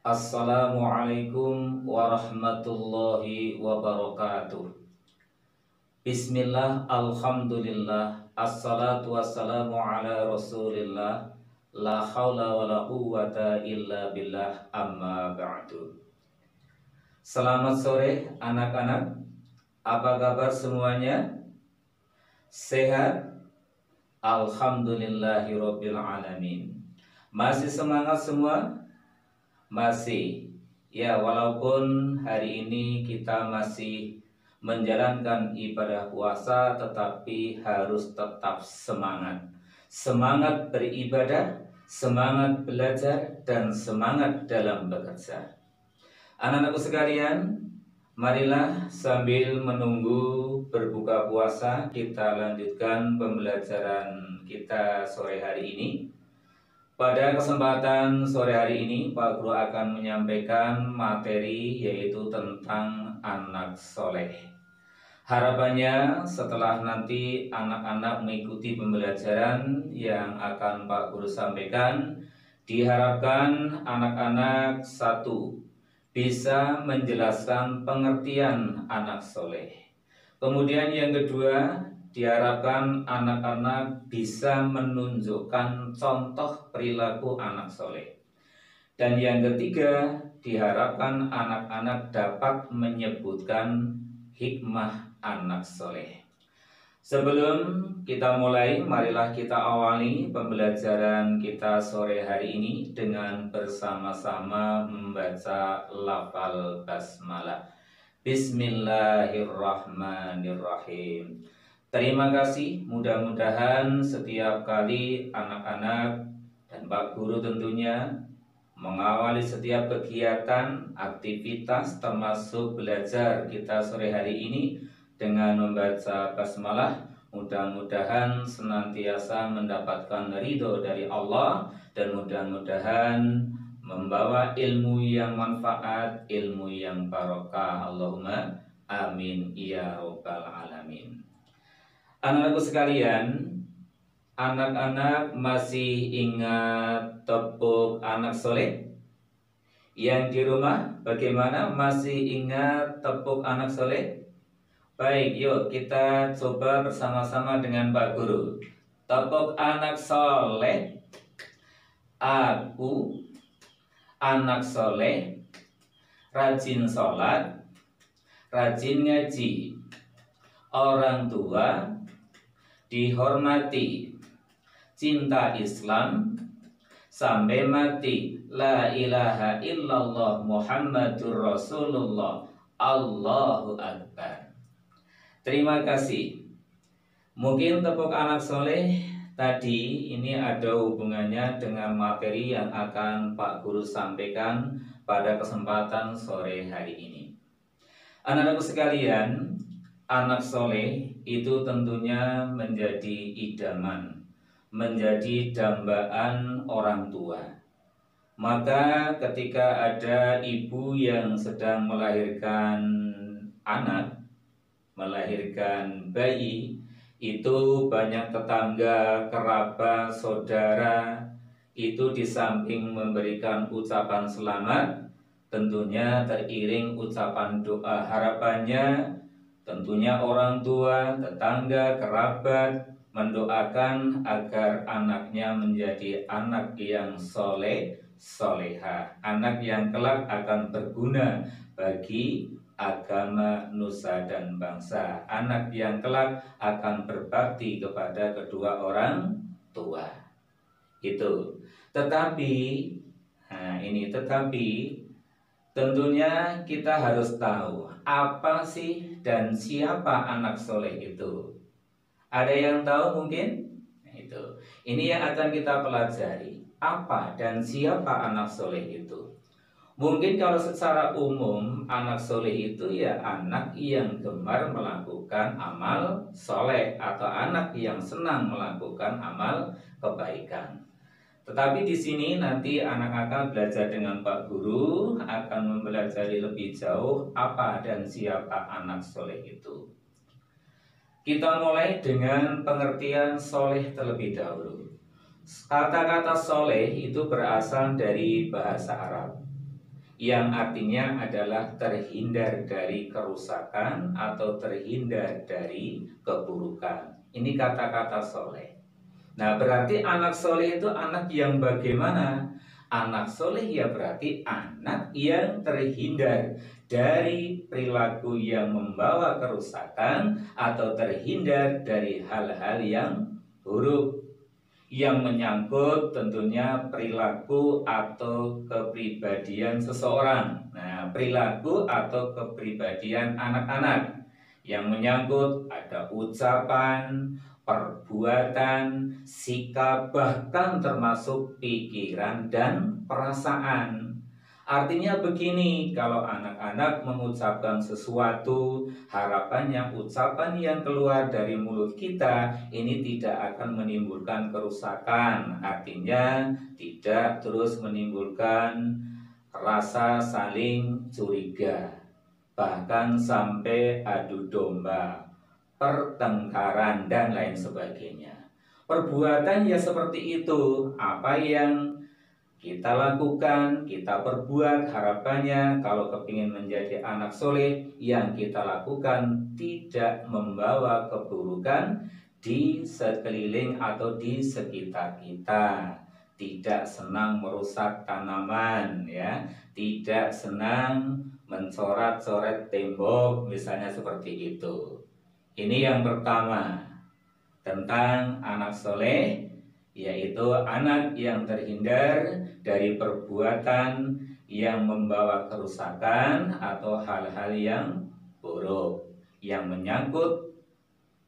Assalamualaikum warahmatullahi wabarakatuh. Bismillah, alhamdulillah, assalatu wassalamu ala rasulillah, la hawla wa la quwwata illa billah, amma ba'du. Selamat sore anak-anak, apa kabar semuanya? Sehat? Alhamdulillahirabbil alamin. Masih semangat semua? Masih. Ya, walaupun hari ini kita masih menjalankan ibadah puasa, tetapi harus tetap semangat. Semangat beribadah, semangat belajar, dan semangat dalam bekerja. Anak-anakku sekalian, marilah sambil menunggu berbuka puasa, kita lanjutkan pembelajaran kita sore hari ini. Pada kesempatan sore hari ini, Pak Guru akan menyampaikan materi yaitu tentang anak soleh. Harapannya setelah nanti anak-anak mengikuti pembelajaran yang akan Pak Guru sampaikan, diharapkan anak-anak satu, bisa menjelaskan pengertian anak soleh. Kemudian yang kedua, diharapkan anak-anak bisa menunjukkan contoh perilaku anak soleh. Dan yang ketiga, diharapkan anak-anak dapat menyebutkan hikmah anak soleh. Sebelum kita mulai, marilah kita awali pembelajaran kita sore hari ini dengan bersama-sama membaca lafal basmalah. Bismillahirrahmanirrahim. Terima kasih, mudah-mudahan setiap kali anak-anak dan Pak Guru tentunya mengawali setiap kegiatan, aktivitas termasuk belajar kita sore hari ini dengan membaca basmalah, mudah-mudahan senantiasa mendapatkan ridho dari Allah dan mudah-mudahan membawa ilmu yang manfaat, ilmu yang barokah. Allahumma amin ya rabbal alamin. Anak-anakku sekalian, anak-anak masih ingat tepuk anak soleh? Yang di rumah bagaimana? Masih ingat tepuk anak soleh? Baik, yuk kita coba bersama-sama dengan Pak Guru. Tepuk anak soleh. Aku anak soleh, rajin sholat, rajin ngaji, orang tua dihormati, cinta Islam sampai mati, la ilaha illallah Muhammadur Rasulullah, Allahu Akbar. Terima kasih. Mungkin tepuk anak soleh tadi ini ada hubungannya dengan materi yang akan Pak Guru sampaikan pada kesempatan sore hari ini. Anak-anakku sekalian, anak soleh itu tentunya menjadi idaman, menjadi dambaan orang tua. Maka ketika ada ibu yang sedang melahirkan anak, melahirkan bayi, itu banyak tetangga, kerabat, saudara itu di samping memberikan ucapan selamat, tentunya teriring ucapan doa. Harapannya tentunya orang tua, tetangga, kerabat mendoakan agar anaknya menjadi anak yang soleh, soleha, anak yang kelak akan berguna bagi agama, nusa, dan bangsa, anak yang kelak akan berbakti kepada kedua orang tua. Itu. Tetapi tentunya kita harus tahu apa sih dan siapa anak soleh itu. Ada yang tahu mungkin? Itu. Ini yang akan kita pelajari. Apa dan siapa anak soleh itu? Mungkin kalau secara umum anak soleh itu ya anak yang gemar melakukan amal soleh atau anak yang senang melakukan amal kebaikan. Tetapi di sini nanti anak akan belajar dengan Pak Guru akan mempelajari lebih jauh apa dan siapa anak soleh itu. Kita mulai dengan pengertian soleh terlebih dahulu. Kata-kata soleh itu berasal dari bahasa Arab. yang artinya adalah terhindar dari kerusakan atau terhindar dari keburukan. Ini kata-kata soleh. Nah, berarti anak soleh itu anak yang bagaimana? Anak soleh ya berarti anak yang terhindar dari perilaku yang membawa kerusakan atau terhindar dari hal-hal yang buruk yang menyangkut tentunya perilaku atau kepribadian seseorang. Nah, perilaku atau kepribadian anak-anak yang menyangkut ada ucapan, perbuatan, sikap, bahkan termasuk pikiran dan perasaan. Artinya begini, kalau anak-anak mengucapkan sesuatu, harapannya ucapan yang keluar dari mulut kita ini tidak akan menimbulkan kerusakan. Artinya tidak terus menimbulkan rasa saling curiga, bahkan sampai adu domba, pertengkaran, dan lain sebagainya. Perbuatan ya seperti itu, apa yang kita lakukan, kita perbuat, harapannya kalau kepingin menjadi anak soleh, yang kita lakukan tidak membawa keburukan di sekeliling atau di sekitar kita. Tidak senang merusak tanaman, ya, tidak senang mencoret-coret tembok, misalnya seperti itu. Ini yang pertama tentang anak soleh, yaitu anak yang terhindar dari perbuatan yang membawa kerusakan atau hal-hal yang buruk yang menyangkut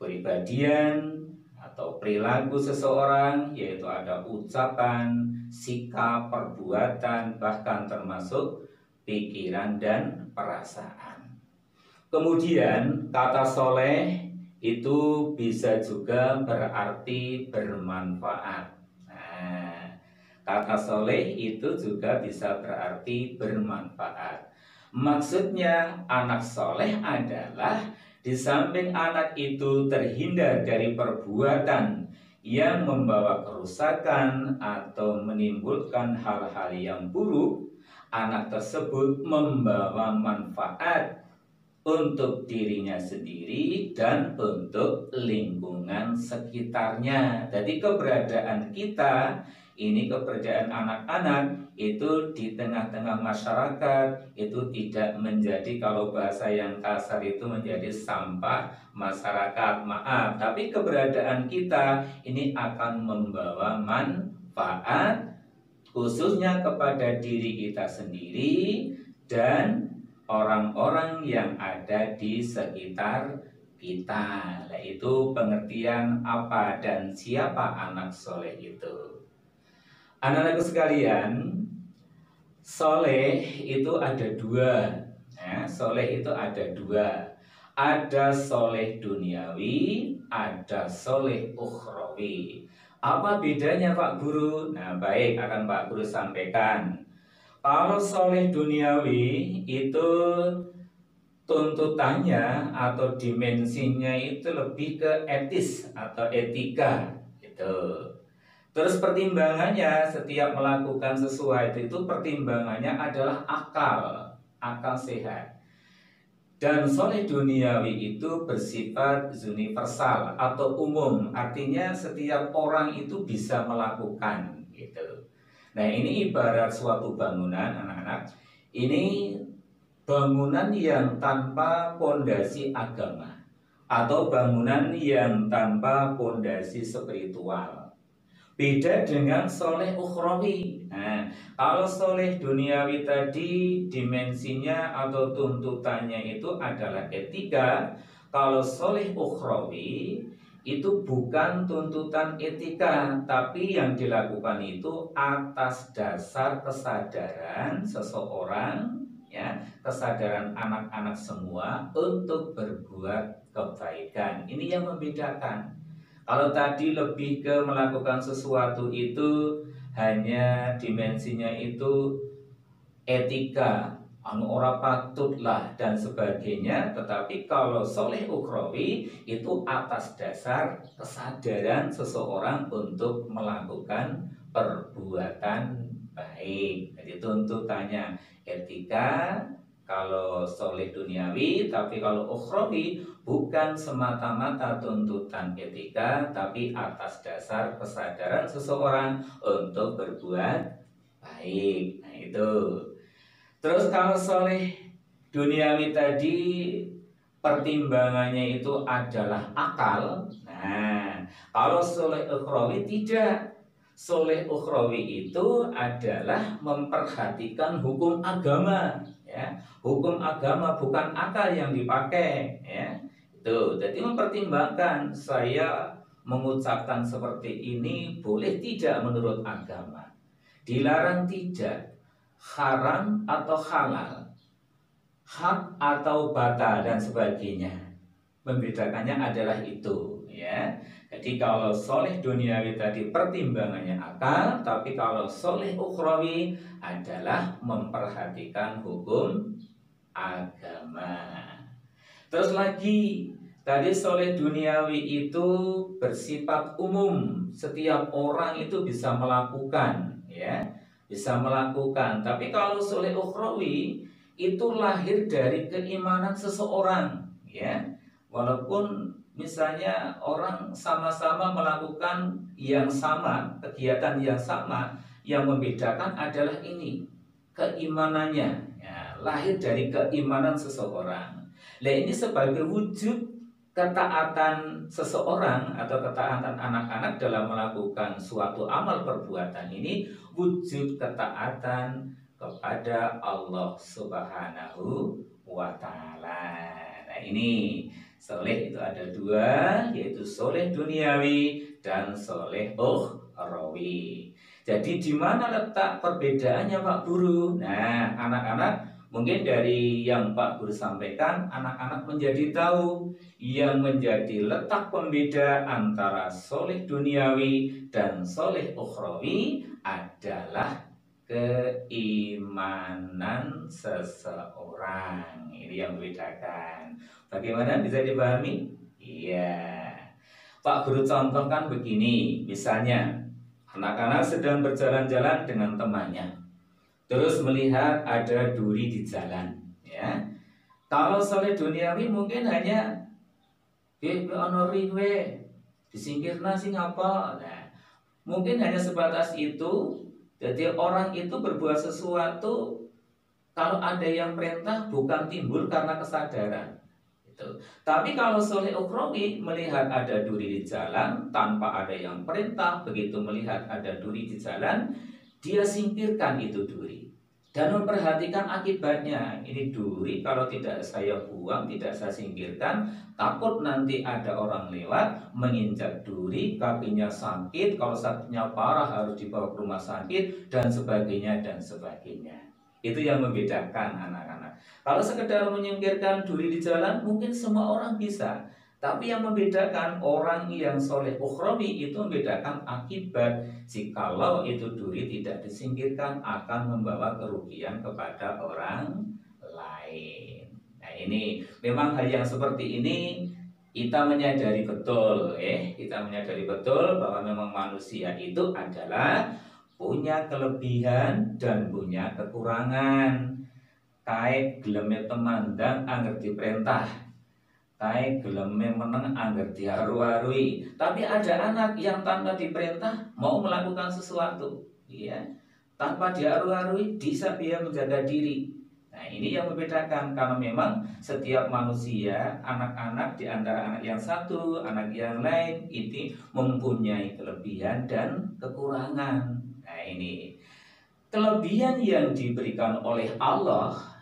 kepribadian atau perilaku seseorang, yaitu ada ucapan, sikap, perbuatan, bahkan termasuk pikiran dan perasaan. Kemudian kata soleh itu bisa juga berarti bermanfaat. Nah, kata soleh itu juga bisa berarti bermanfaat. Maksudnya anak soleh adalah di samping anak itu terhindar dari perbuatan yang membawa kerusakan atau menimbulkan hal-hal yang buruk, anak tersebut membawa manfaat untuk dirinya sendiri dan untuk lingkungan sekitarnya. Jadi keberadaan kita ini, keberadaan anak-anak itu di tengah-tengah masyarakat itu tidak menjadi, kalau bahasa yang kasar itu, menjadi sampah masyarakat. Maaf, tapi keberadaan kita ini akan membawa manfaat khususnya kepada diri kita sendiri dan orang-orang yang ada di sekitar kita. Yaitu pengertian apa dan siapa anak soleh itu. Anak-anakku sekalian, soleh itu ada dua. Ya, soleh itu ada dua. Ada soleh duniawi, ada soleh ukhrawi. Apa bedanya Pak Guru? Nah, baik, akan Pak Guru sampaikan. Kalau soleh duniawi itu tuntutannya atau dimensinya itu lebih ke etis atau etika gitu. Terus pertimbangannya setiap melakukan sesuatu itu pertimbangannya adalah akal sehat. Dan soleh duniawi itu bersifat universal atau umum, artinya setiap orang itu bisa melakukan gitu. Nah, ini ibarat suatu bangunan, anak-anak. Ini bangunan yang tanpa pondasi agama atau bangunan yang tanpa pondasi spiritual. Beda dengan soleh ukhrawi. Nah, kalau soleh duniawi tadi dimensinya atau tuntutannya itu adalah etika. Kalau soleh ukhrawi itu bukan tuntutan etika, tapi yang dilakukan itu atas dasar kesadaran seseorang, ya, kesadaran anak-anak semua untuk berbuat kebaikan. Ini yang membedakan. Kalau tadi lebih ke melakukan sesuatu itu hanya dimensinya itu etika, ora patutlah dan sebagainya, tetapi kalau soleh ukhrawi itu atas dasar kesadaran seseorang untuk melakukan perbuatan baik. Jadi tuntutannya etika kalau soleh duniawi, tapi kalau ukhrawi bukan semata-mata tuntutan etika, tapi atas dasar kesadaran seseorang untuk berbuat baik. Nah itu. Terus kalau soleh duniawi tadi pertimbangannya itu adalah akal. Nah, kalau soleh ukhrawi tidak. Soleh ukhrawi itu adalah memperhatikan hukum agama, ya. Hukum agama bukan akal yang dipakai, ya. Itu. Jadi mempertimbangkan saya mengucapkan seperti ini boleh tidak menurut agama. Dilarang tidak, haram atau halal, hak atau batal dan sebagainya. Membedakannya adalah itu, ya. Jadi kalau soleh duniawi tadi pertimbangannya akal, tapi kalau soleh ukhrawi adalah memperhatikan hukum agama. Terus lagi, tadi soleh duniawi itu bersifat umum, setiap orang itu bisa melakukan, ya, bisa melakukan. Tapi kalau soleh ukhrawi itu lahir dari keimanan seseorang, ya. Walaupun misalnya orang sama-sama melakukan yang sama, kegiatan yang sama, yang membedakan adalah ini, keimanannya, ya, lahir dari keimanan seseorang. Nah ini sebagai wujud ketaatan seseorang atau ketaatan anak-anak dalam melakukan suatu amal perbuatan ini, wujud ketaatan kepada Allah Subhanahu wa Ta'ala. Nah ini soleh itu ada dua, yaitu soleh duniawi dan soleh ukhrawi. Jadi di mana letak perbedaannya Pak Guru? Nah, anak-anak mungkin dari yang Pak Guru sampaikan, anak-anak menjadi tahu yang menjadi letak pembeda antara soleh duniawi dan soleh ukhrawi adalah keimanan seseorang. Ini yang membedakan. Bagaimana, bisa dipahami? Iya. Pak Guru contohkan begini, misalnya anak-anak sedang berjalan-jalan dengan temannya, terus melihat ada duri di jalan, ya. Kalau soleh duniawi mungkin hanya disingkirna sing apa. Nah, mungkin hanya sebatas itu. Jadi orang itu berbuat sesuatu kalau ada yang perintah bukan timbul karena kesadaran. Tapi kalau soleh ukhrawi melihat ada duri di jalan tanpa ada yang perintah, begitu melihat ada duri di jalan, dia singkirkan itu duri dan memperhatikan akibatnya. Ini duri kalau tidak saya buang, tidak saya singkirkan, takut nanti ada orang lewat menginjak duri, kakinya sakit, kalau sakitnya parah harus dibawa ke rumah sakit dan sebagainya dan sebagainya. Itu yang membedakan anak-anak. Kalau sekedar menyingkirkan duri di jalan mungkin semua orang bisa, tapi yang membedakan orang yang soleh ukhrawi itu membedakan akibat. Jikalau itu duri tidak disingkirkan akan membawa kerugian kepada orang lain. Nah ini memang hal yang seperti ini kita menyadari betul, kita menyadari betul bahwa memang manusia itu adalah punya kelebihan dan punya kekurangan. Kae geleme temandang angger diperintah, kae geleme meneng angger diharu-harui. Tapi ada anak yang tanpa diperintah mau melakukan sesuatu, ya, tanpa diharu-harui bisa dia menjaga diri. Nah ini yang membedakan, karena memang setiap manusia, anak-anak di antara anak yang satu, anak yang lain ini mempunyai kelebihan dan kekurangan. Nah ini kelebihan yang diberikan oleh Allah,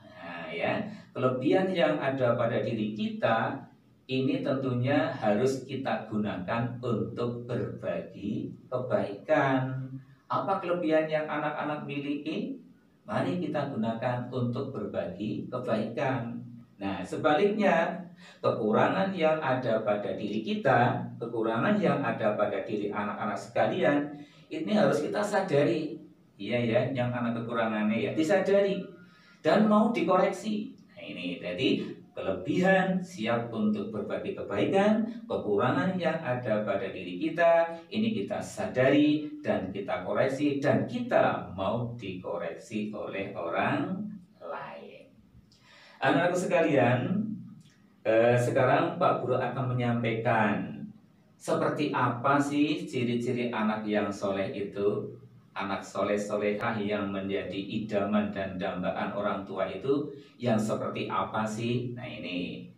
ya, kelebihan yang ada pada diri kita ini tentunya harus kita gunakan untuk berbagi kebaikan. Apa kelebihan yang anak-anak miliki? Mari kita gunakan untuk berbagi kebaikan. Nah, sebaliknya, kekurangan yang ada pada diri kita, kekurangan yang ada pada diri anak-anak sekalian, ini harus kita sadari. Iya ya, yang anak kekurangannya ya disadari dan mau dikoreksi. Nah ini, jadi kelebihan, siap untuk berbagi kebaikan, kekurangan yang ada pada diri kita, ini kita sadari dan kita koreksi dan kita mau dikoreksi oleh orang lain. Anak-anakku sekalian, sekarang Pak Guru akan menyampaikan seperti apa sih ciri-ciri anak yang soleh itu. Anak soleh solehah yang menjadi idaman dan dambaan orang tua itu yang seperti apa sih? Nah ini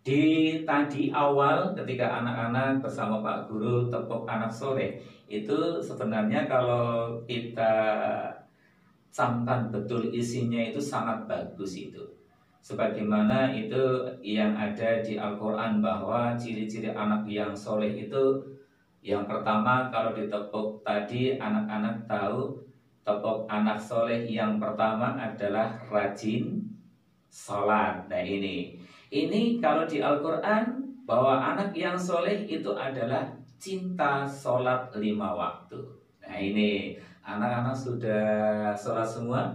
di tadi awal ketika anak-anak bersama Pak Guru tepuk anak soleh itu sebenarnya kalau kita camkan betul isinya itu sangat bagus itu. Sebagaimana itu yang ada di Al-Quran bahwa ciri-ciri anak yang soleh itu yang pertama kalau ditepuk tadi anak-anak tahu tepuk anak soleh yang pertama adalah rajin sholat. Nah ini kalau di Al-Quran bahwa anak yang soleh itu adalah cinta sholat 5 waktu. Nah ini anak-anak sudah sholat semua?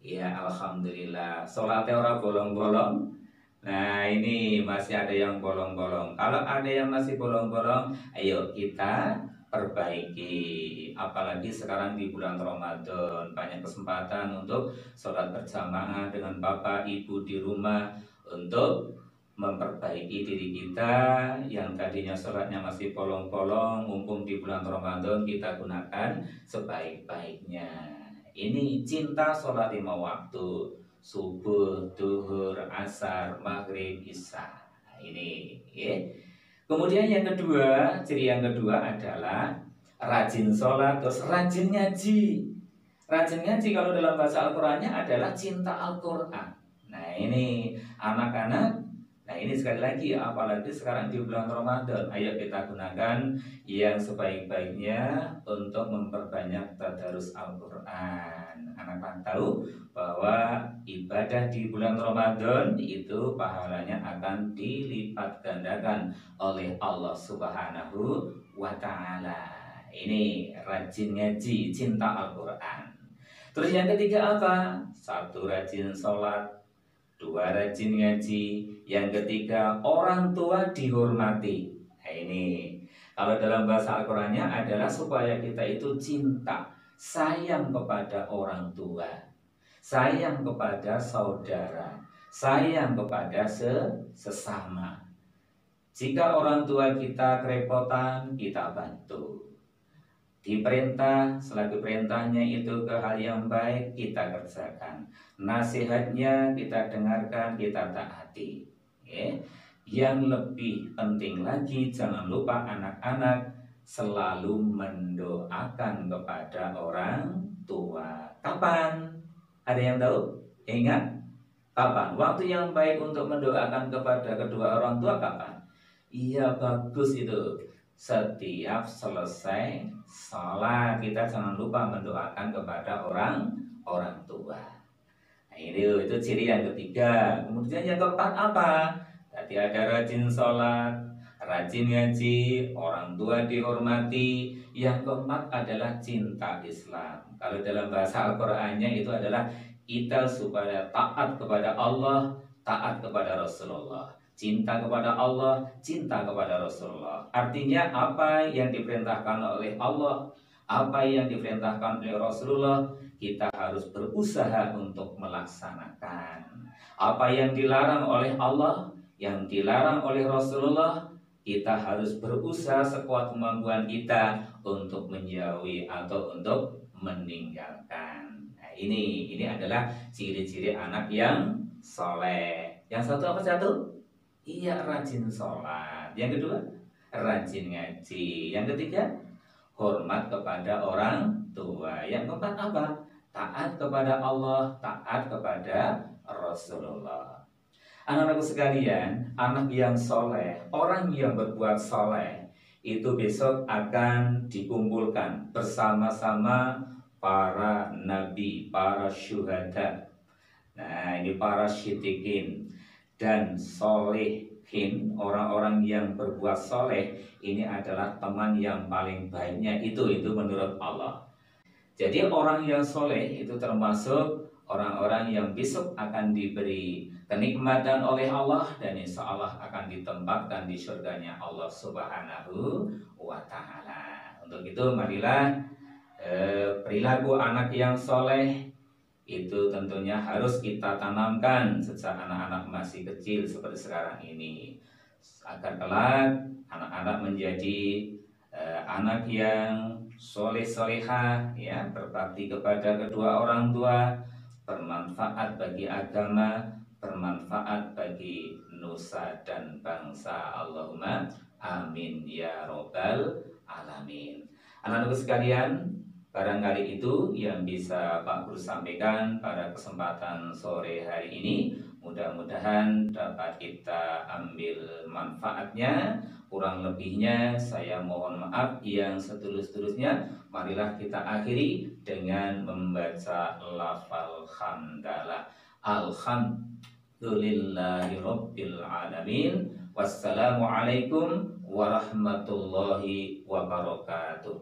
Ya Alhamdulillah. Sholatnya orang bolong-bolong. Nah ini masih ada yang bolong-bolong. Kalau ada yang masih bolong-bolong, ayo kita perbaiki. Apalagi sekarang di bulan Ramadan, banyak kesempatan untuk sholat berjamaah dengan bapak ibu di rumah untuk memperbaiki diri kita yang tadinya sholatnya masih bolong-bolong. Mumpung di bulan Ramadan kita gunakan sebaik-baiknya. Ini cinta sholat 5 waktu, subuh, duhur, asar, maghrib, isya. Ini ya. Kemudian yang kedua, ciri yang kedua adalah rajin sholat, terus rajin ngaji. Rajin ngaji kalau dalam bahasa Al-Qurannya adalah cinta Al-Quran. Nah ini anak-anak, nah ini sekali lagi apalagi sekarang di bulan Ramadan, ayo kita gunakan yang sebaik-baiknya untuk memperbanyak tadarus Al-Quran. Anak-anak tahu bahwa ibadah di bulan Ramadan itu pahalanya akan dilipat gandakan oleh Allah Subhanahu wa Ta'ala. Ini rajin ngaji, cinta Al-Quran. Terus yang ketiga apa? 1 rajin sholat, 2 rajin ngaji, yang ketiga orang tua dihormati. Nah ini kalau dalam bahasa Al-Qurannya adalah supaya kita itu cinta, sayang kepada orang tua, sayang kepada saudara, sayang kepada sesama. Jika orang tua kita kerepotan, kita bantu. Diperintah, selagi perintahnya itu ke hal yang baik, kita kerjakan. Nasihatnya kita dengarkan, kita taati. Yang lebih penting lagi, jangan lupa anak-anak selalu mendoakan kepada orang tua. Kapan? Ada yang tahu? Ingat? Kapan? Waktu yang baik untuk mendoakan kepada kedua orang tua kapan? Iya bagus itu. Setiap selesai sholat kita jangan lupa mendoakan kepada orang tua. Nah, itu ciri yang ketiga. Kemudian yang keempat apa? Tadi ada rajin sholat, rajin ngaji, orang tua dihormati. Yang keempat adalah cinta Islam. Kalau dalam bahasa Al-Qur'annya itu adalah kita supaya taat kepada Allah, taat kepada Rasulullah. Cinta kepada Allah, cinta kepada Rasulullah. Artinya apa yang diperintahkan oleh Allah, apa yang diperintahkan oleh Rasulullah, kita harus berusaha untuk melaksanakan. Apa yang dilarang oleh Allah, yang dilarang oleh Rasulullah, kita harus berusaha sekuat kemampuan kita untuk menjauhi atau untuk meninggalkan. Nah, ini adalah ciri-ciri anak yang soleh. Yang satu apa satu? Iya, rajin sholat. Yang kedua, rajin ngaji. Yang ketiga, hormat kepada orang tua. Yang keempat apa? Taat kepada Allah, taat kepada Rasulullah. Anak-anakku sekalian, anak yang soleh, orang yang berbuat soleh, itu besok akan dikumpulkan bersama-sama para nabi, para syuhada. Nah, ini para syitikin dan solehin, orang-orang yang berbuat soleh, ini adalah teman yang paling baiknya itu menurut Allah. Jadi orang yang soleh itu termasuk orang-orang yang besok akan diberi kenikmatan oleh Allah dan insya Allah akan ditempatkan di surganya Allah Subhanahu wa Ta'ala. Untuk itu marilah perilaku anak yang soleh itu tentunya harus kita tanamkan sejak anak-anak masih kecil seperti sekarang ini, agar kelak anak-anak menjadi anak yang soleh soleha, ya, berbakti kepada kedua orang tua, bermanfaat bagi agama, bermanfaat bagi nusa dan bangsa. Allahumma amin ya robbal alamin. Anak-anakku sekalian, barangkali itu yang bisa Pak Guru sampaikan pada kesempatan sore hari ini. Mudah-mudahan dapat kita ambil manfaatnya. Kurang lebihnya saya mohon maaf yang setulus-tulusnya. Marilah kita akhiri dengan membaca lafal hamdalah. Alhamdulillahirabbil alamin. Wassalamualaikum warahmatullahi wabarakatuh.